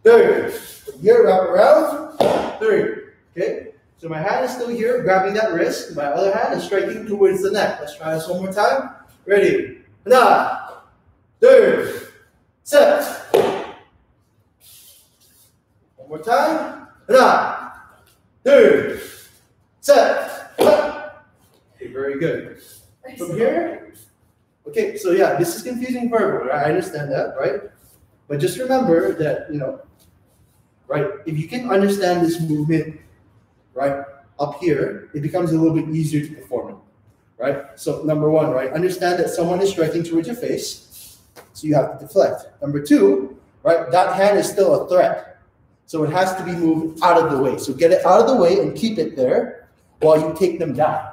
3. Here, wrap around. 3. Okay, so my hand is still here, grabbing that wrist. My other hand is striking towards the neck. Let's try this one more time. Ready? Hit on. 3. Set. One more time. Hit on. 3. Set. Okay, very good. From here, okay, so yeah, this is confusing for everyone. I understand that, right? But just remember that, right, if you can understand this movement, right, up here, it becomes a little bit easier to perform it, right? So number 1, right, understand that someone is striking towards your face, so you have to deflect. Number 2, right, that hand is still a threat, so it has to be moved out of the way. So get it out of the way and keep it there while you take them down.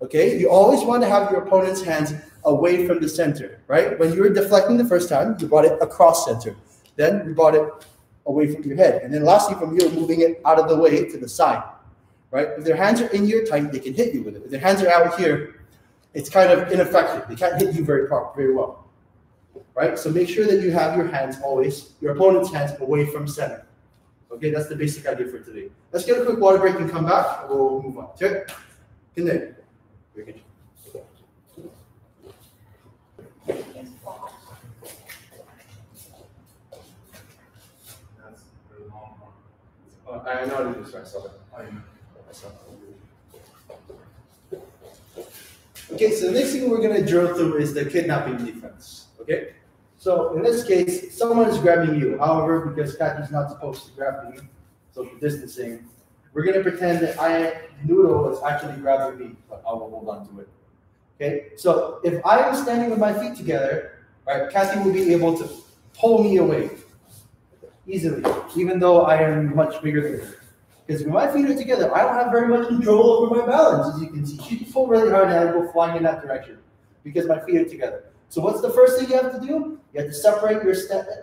Okay, you always want to have your opponent's hands away from the center, right? When you were deflecting the first time, you brought it across center. Then you brought it away from your head. And then lastly, from here, moving it out of the way to the side, right? If their hands are in here tight, they can hit you with it. If their hands are out here, it's kind of ineffective. They can't hit you very well, right? So make sure that you have your hands always, your opponent's hands away from center. Okay, that's the basic idea for today. Let's get a quick water break and come back, and we'll move on. Check. Good night. I know how to do this myself. Okay, so the next thing we're going to drill through is the kidnapping defense. Okay, so in this case, someone is grabbing you. However, because Kathy's not supposed to grab me, social distancing, we're going to pretend that Noodle is actually grabbing me, but I will hold on to it. Okay, so if I am standing with my feet together, right, Kathy will be able to pull me away easily, even though I am much bigger than her. Because when my feet are together, I don't have very much control over my balance, as you can see. She can pull really hard and I go flying in that direction because my feet are together. So what's the first thing you have to do? You have to separate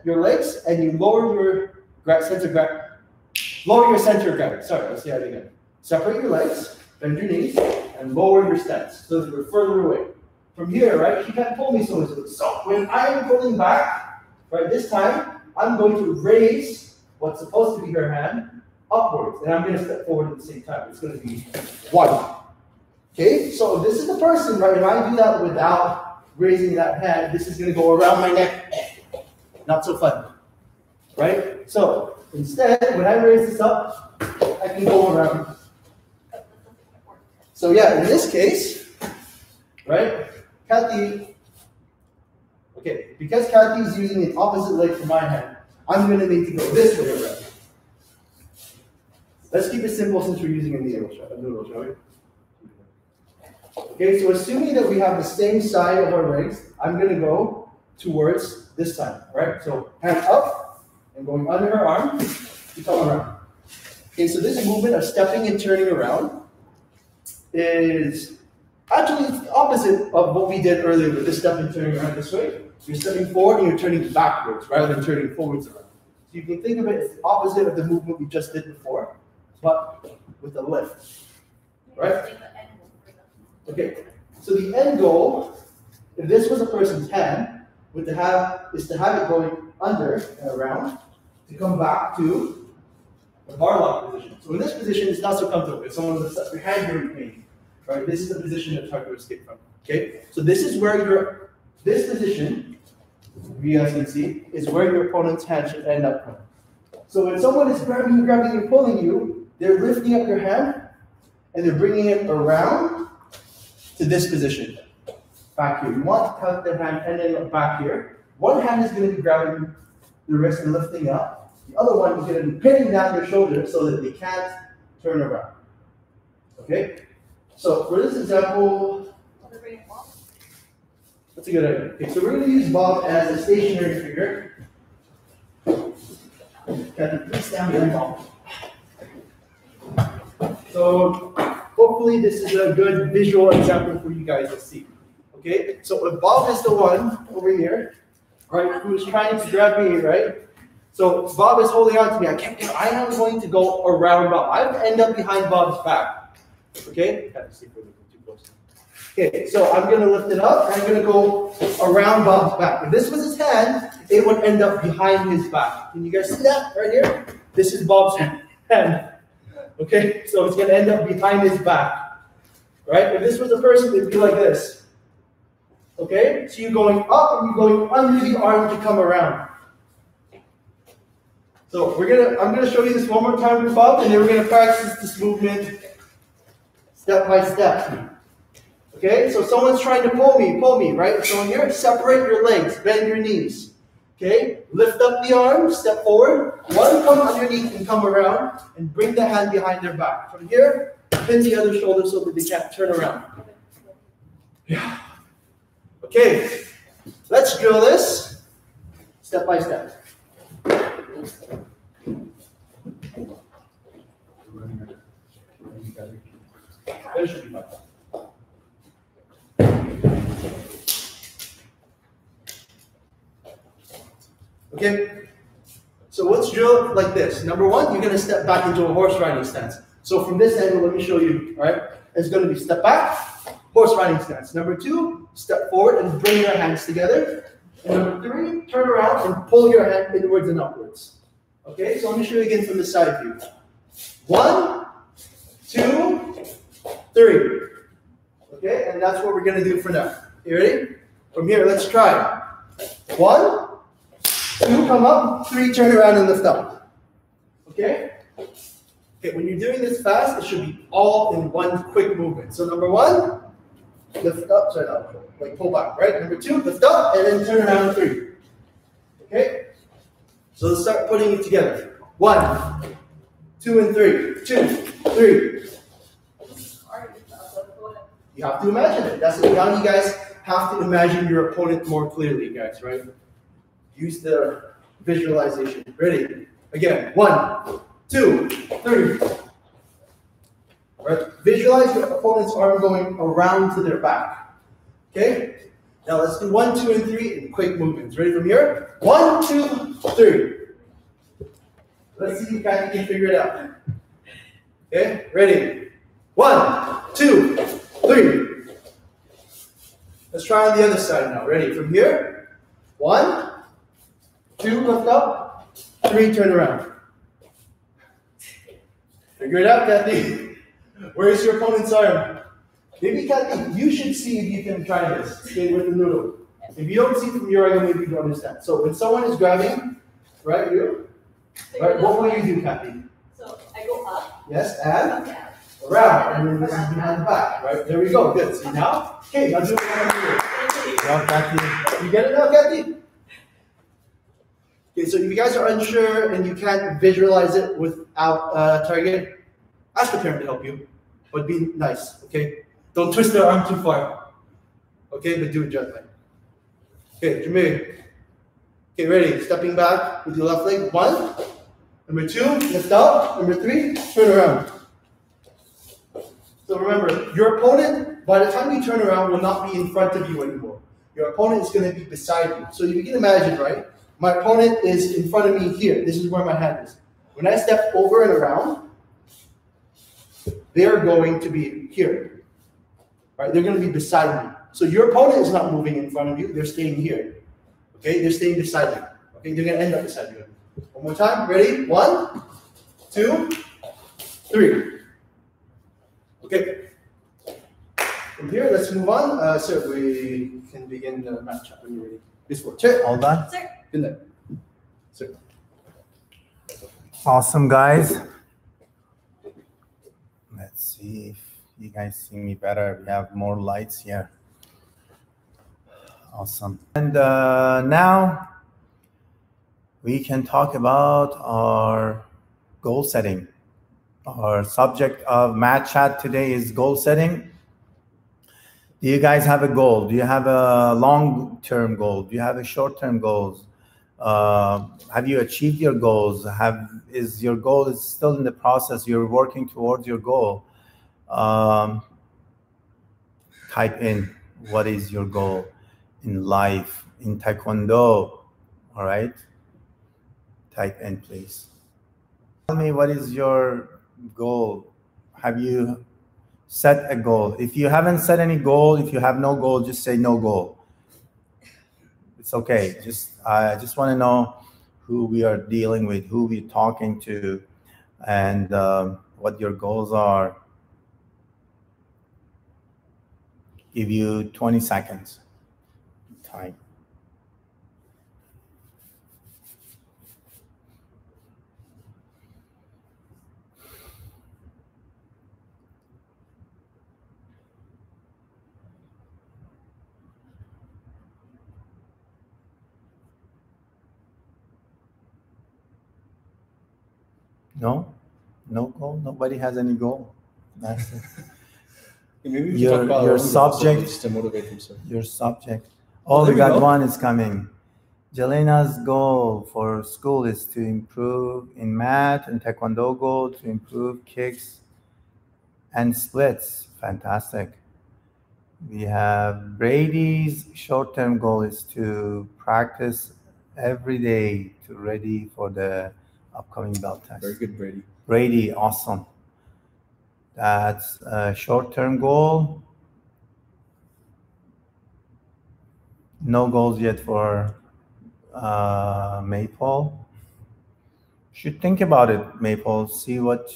your legs and you lower your center of gravity. Lower your center of gravity. Sorry, let's see that again. Separate your legs, bend your knees, and lower your stance so that you're further away. from here, right, she can't pull me so easily. So when I'm pulling back, right, this time, I'm going to raise what's supposed to be her hand upwards, and I'm going to step forward at the same time. It's going to be 1. Okay, so this is the person, right? If I do that without raising that hand, this is going to go around my neck. Not so fun, right? So instead, when I raise this up, I can go around. So yeah, in this case, right, Kathy, okay, because Kathy is using the opposite leg for my hand, I'm going to need to go this way around. Let's keep it simple since we're using a noodle, shall we? Okay, so assuming that we have the same side of our legs, I'm going to go towards this side, right? So hand up and going under her arm to come around. Okay, so this movement of stepping and turning around is actually the opposite of what we did earlier with this step and turning around this way. You're stepping forward and you're turning backwards rather than turning forwards around. So you can think of it as the opposite of the movement we just did before, but with a lift, right? Okay, so the end goal, if this was a person's hand, is to have it going under and around to come back to the bar lock position. So in this position, it's not so comfortable. If someone lifts up your hand, you're in pain, right? This is the position that's hard to escape from. Okay, so this is where this position, you guys can see, is where your opponent's hand should end up from. So when someone is grabbing and pulling you, they're lifting up your hand and they're bringing it around to this position. Back here. You want to have their hand ending up back here. One hand is going to be grabbing the wrist and lifting up. The other one is going to be pinning down their shoulder so that they can't turn around. Okay? So for this example, that's a good idea. Okay, so we're going to use Bob as a stationary figure. Kathy, please stand behind Bob. So hopefully this is a good visual example for you guys to see. Okay, so if Bob is the one over here, right, who's trying to grab me, right? So Bob is holding on to me. I am going to go around Bob. I end up behind Bob's back. Okay? Okay, so I'm going to lift it up and I'm going to go around Bob's back. If this was his hand, it would end up behind his back. Can you guys see that right here? This is Bob's hand. Okay, so it's going to end up behind his back. Right? If this was a person, it would be like this. Okay, so you're going up and you're going under the arm to come around. So I'm gonna show you this one more time with Bob, and then we're gonna practice this movement step by step. Okay, so someone's trying to pull me, right? So here, separate your legs, bend your knees. Okay, lift up the arm, step forward. One come underneath and come around, and bring the hand behind their back. From here, pin the other shoulder so that they can't turn around. Yeah. Okay, let's drill this step by step. That should be fine. Okay, so let's drill it like this. Number one, you're going to step back into a horse riding stance. So from this angle, let me show you, all right? It's going to be step back, horse riding stance. Number two, step forward and bring your hands together. And number three, turn around and pull your hand inwards and upwards. Okay, so let me show you again from the side view. 1, 2, 3. Okay, and that's what we're going to do for now. You ready? From here, let's try. 1, 2, come up. 3, turn around and lift up. Okay? Okay, when you're doing this fast, it should be all in one quick movement. So number one, lift up, sorry, not like pull back, right? Number two, lift up, and then turn around 3. Okay? So let's start putting it together. 1, 2, and 3. 2, 3. You have to imagine it. That's now you guys have to imagine your opponent more clearly, guys, right? Use the visualization. Ready? Again. 1, 2, 3. Right? Visualize your opponent's arm going around to their back. Okay? Now let's do 1, 2, and 3 in quick movements. Ready from here? 1, 2, 3. Let's see if you guys can figure it out. Okay? Ready? 1, 2, 3. Let's try on the other side now. Ready? From here. 1, 2, lift up. 3, turn around. Figure it out, Kathy. Where's your opponent's arm? Maybe, Kathy, you should see if you can try this. Okay, with the noodle. If you don't see from your angle, maybe you don't understand. So when someone is grabbing, right, you? Right, what will you do, Kathy? So I go up. Yes, and around. And then this is behind the back, right? There we go. Good. See now? Okay, now do it one Well, Kathy. You get it now, Kathy? Okay, so if you guys are unsure and you can't visualize it without target, ask the parent to help you. But be nice, okay? Don't twist their arm too far. Okay, but do it gently. Okay, Jameer. Okay, ready? Stepping back with your left leg. 1. Number 2, lift up. Number 3, turn around. So remember, your opponent, by the time you turn around, will not be in front of you anymore. Your opponent is going to be beside you. So you can imagine, right? My opponent is in front of me here. This is where my hand is. When I step over and around, they're going to be here. Right? They're going to be beside me. So your opponent is not moving in front of you. They're staying here. Okay? They're staying beside you. Okay? They're going to end up beside you. One more time. Ready? 1, 2, 3. Okay. From here, let's move on. So we can begin the matchup when you're ready. This one. Check. All done? Sir. Good night. Sir. Awesome, guys. Let's see if you guys see me better. We have more lights here. Awesome. And now we can talk about our goal setting. Our subject of math chat today is goal setting. Do you guys have a goal? Do you have a long-term goal? Do you have a short-term goals? Have you achieved your goals? Is your goal is still in the process? You're working towards your goal. Type in what is your goal in life, in Taekwondo. All right. Type in, please. Tell me what is your goal. Have you set a goal? If you haven't set any goal, if you have no goal, just say no goal. It's okay. I just want to know who we are dealing with, who we're talking to, and what your goals are. Give you 20 seconds time. No goal. Nobody has any goal. That's it. Maybe we should talk about your subject just to motivate himself. Your subject. Oh, we got one is coming. Jelena's goal for school is to improve in math, and Taekwondo goal to improve kicks and splits. Fantastic. We have Brady's short-term goal is to practice every day to ready for the upcoming belt test. Very good, Brady. Brady, awesome. That's a short-term goal. No goals yet for Maple. Should think about it, Maple. See what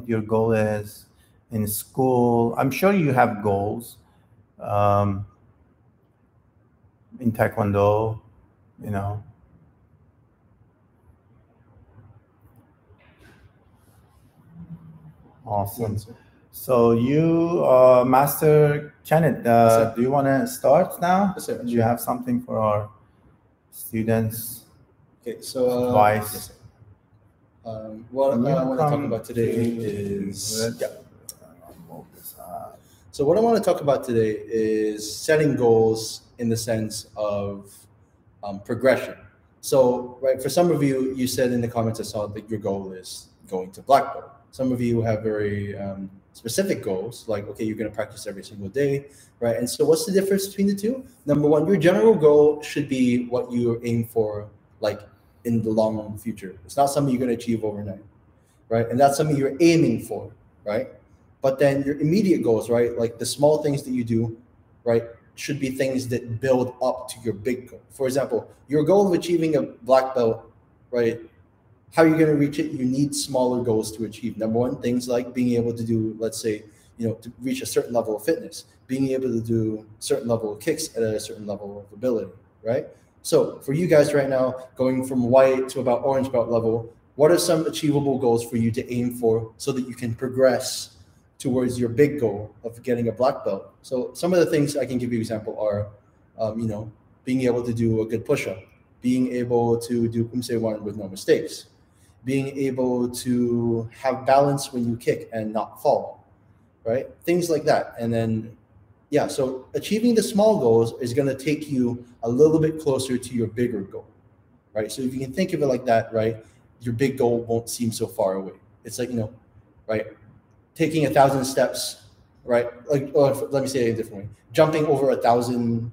your goal is in school. I'm sure you have goals in Taekwondo, you know. Awesome. So you, Master Kenneth, do you want to start now? Yes, sir. Do you have something for our students? Okay, so advice. yes, what I want to talk about today is So what I want to talk about today is setting goals in the sense of progression. So, right, for some of you, you said in the comments I saw that your goal is going to black belt. Some of you have very specific goals, like, okay, you're going to practice every single day, right? And so what's the difference between the two? Number one, your general goal should be what you aim for, like, in the long future. It's not something you're going to achieve overnight, right? And that's something you're aiming for, right? But then your immediate goals, right? Like the small things that you do, right? should be things that build up to your big goal. For example, your goal of achieving a black belt, right? How are you going to reach it? You need smaller goals to achieve. Number one, things like being able to do, let's say, to reach a certain level of fitness, being able to do certain level of kicks at a certain level of ability, right? So for you guys right now, going from white to about orange belt level, what are some achievable goals for you to aim for so that you can progress towards your big goal of getting a black belt? So some of the things I can give you example are, being able to do a good push-up, being able to do Poomsae 1 with no mistakes, being able to have balance when you kick and not fall, right? Things like that. And then, yeah, so achieving the small goals is going to take you a little bit closer to your bigger goal, right? So if you can think of it like that, right, your big goal won't seem so far away. It's like, right, taking 1,000 steps, right? Like, or let me say it a different way. Jumping over 1,000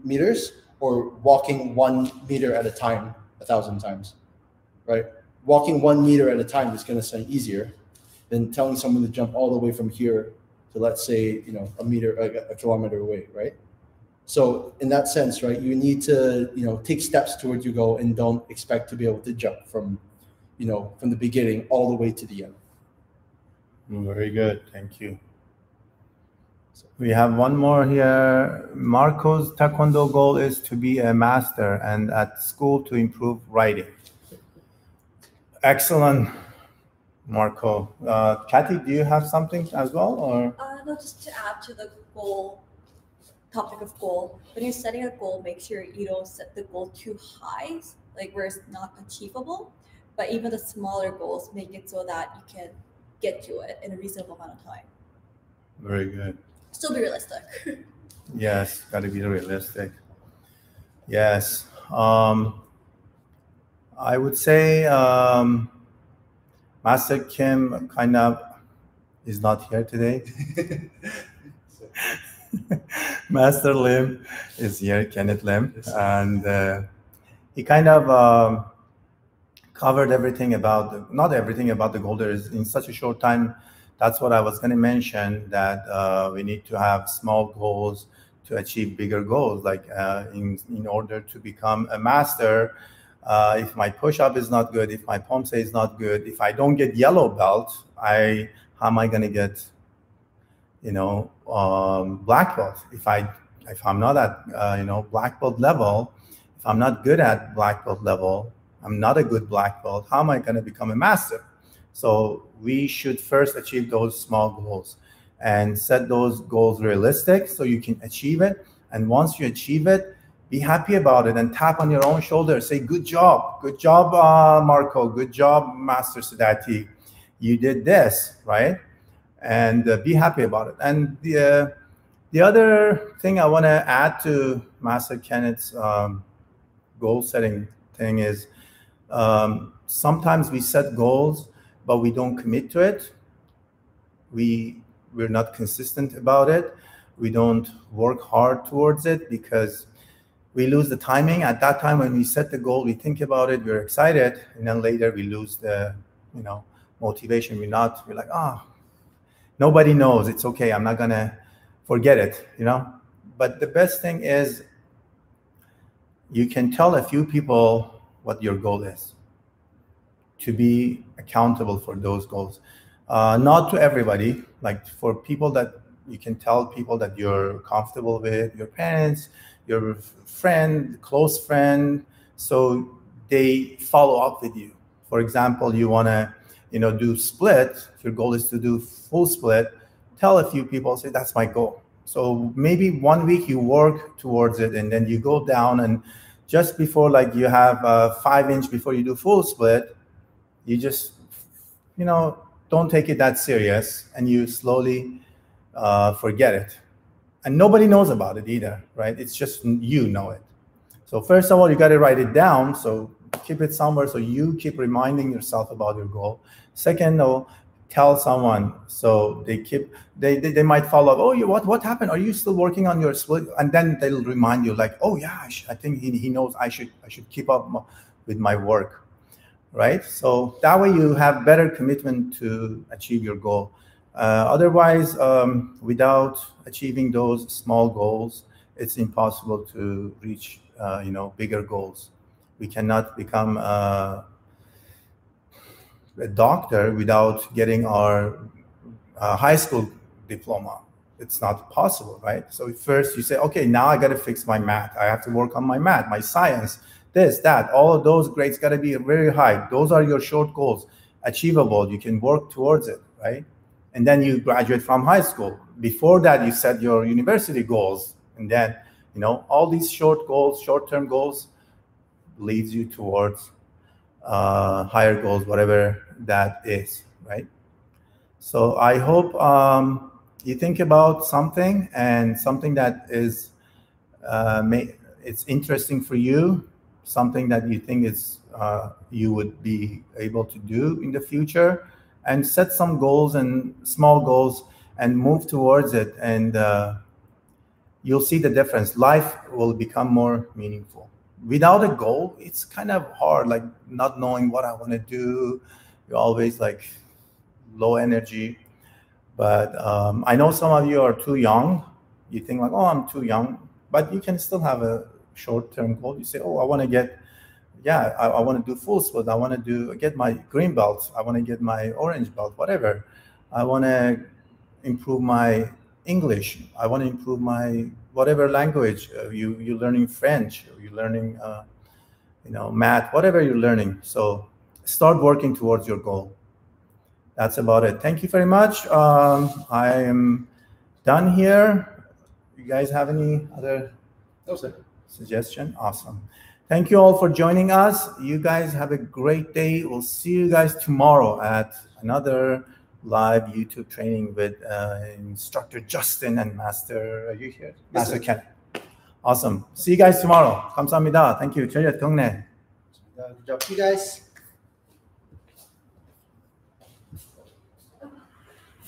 meters or walking 1 meter at a time 1,000 times, right? Walking 1 meter at a time is going to sound easier than telling someone to jump all the way from here to, let's say, a kilometer away, right? So in that sense, right, you need to, take steps towards your goal and don't expect to be able to jump from the beginning all the way to the end. Very good. Thank you. We have one more here. Marco's Taekwondo goal is to be a master and at school to improve writing. Excellent, Marco. Kathy, do you have something as well? Or No, just to add to the topic of goal. When you're setting a goal, make sure you don't set the goal too high, like where it's not achievable. But even the smaller goals, make it so that you can get to it in a reasonable amount of time. Very good. Still be realistic. Yes, got to be realistic. Yes. I would say Master Kim kind of is not here today. Master Lim is here, Kenneth Lim, and he kind of covered everything about not everything about the goal. There is in such a short time. That's what I was going to mention, that we need to have small goals to achieve bigger goals. Like in order to become a master, if my push-up is not good, if my Poomsae is not good, if I don't get yellow belt, how am I going to get, black belt? If I'm not at black belt level, if I'm not good at black belt level, I'm not a good black belt. How am I going to become a master? So we should first achieve those small goals and set those goals realistic so you can achieve it. And once you achieve it, be happy about it and tap on your own shoulder. Say, good job, Marco. Good job, Master Saadati. You did this, right? And be happy about it. And the other thing I want to add to Master Kenneth's goal setting thing is sometimes we set goals, but we don't commit to it. We're not consistent about it. We don't work hard towards it because we lose the timing. At that time when we set the goal, we think about it, we're excited, and then later we lose the motivation. We're like, nobody knows. It's okay. I'm not gonna forget it, But the best thing is you can tell a few people what your goal is, to be accountable for those goals. Not to everybody, like for people that you can tell people that you're comfortable with, your parents, your friend, close friend, so they follow up with you. For example, you want to, do split. Your goal is to do full split. Tell a few people, say, that's my goal. So maybe 1 week you work towards it, and then you go down, and just before, like you have 5 inch before you do full split, you just, don't take it that serious, and you slowly forget it. And nobody knows about it either, right? It's just you know it. So first of all, you got to write it down. So keep it somewhere so you keep reminding yourself about your goal. Second, tell someone so they might follow up. Oh, what happened? Are you still working on your split? And then they'll remind you, like, oh yeah, I think he knows I should keep up with my work, right? So that way you have better commitment to achieve your goal. Otherwise, without achieving those small goals it's impossible to reach, bigger goals. We cannot become a doctor without getting our high school diploma. It's not possible, right? So first you say, okay, now I got to fix my math. I have to work on my math, my science, this, that. All of those grades got to be very high. Those are your short goals, achievable. You can work towards it, right? And then you graduate from high school. Before that, you set your university goals. And then, all these short goals, short-term goals leads you towards higher goals, whatever that is, right? So I hope you think about something, and something that is it's interesting for you, something that you think is you would be able to do in the future, and set some goals and small goals and move towards it, and you'll see the difference. Life will become more meaningful. Without a goal, it's kind of hard, like not knowing what I want to do. You're always like low energy. But I know some of you are too young. You think like, oh, I'm too young. But you can still have a short-term goal. You say, oh, I want to get, I want to do full split. I want to get my green belt. I want to get my orange belt, whatever. I want to improve my English. I want to improve my whatever language. You're learning French. You're learning, math, whatever you're learning. So start working towards your goal. That's about it. Thank you very much. I am done here. You guys have any other suggestion? Awesome. Thank you all for joining us. You guys have a great day. We'll see you guys tomorrow at another live YouTube training with Instructor Justin and Master, are you here? Yes, Master Ken. Awesome. See you guys tomorrow. 감사합니다. Thank you. Good job, you guys.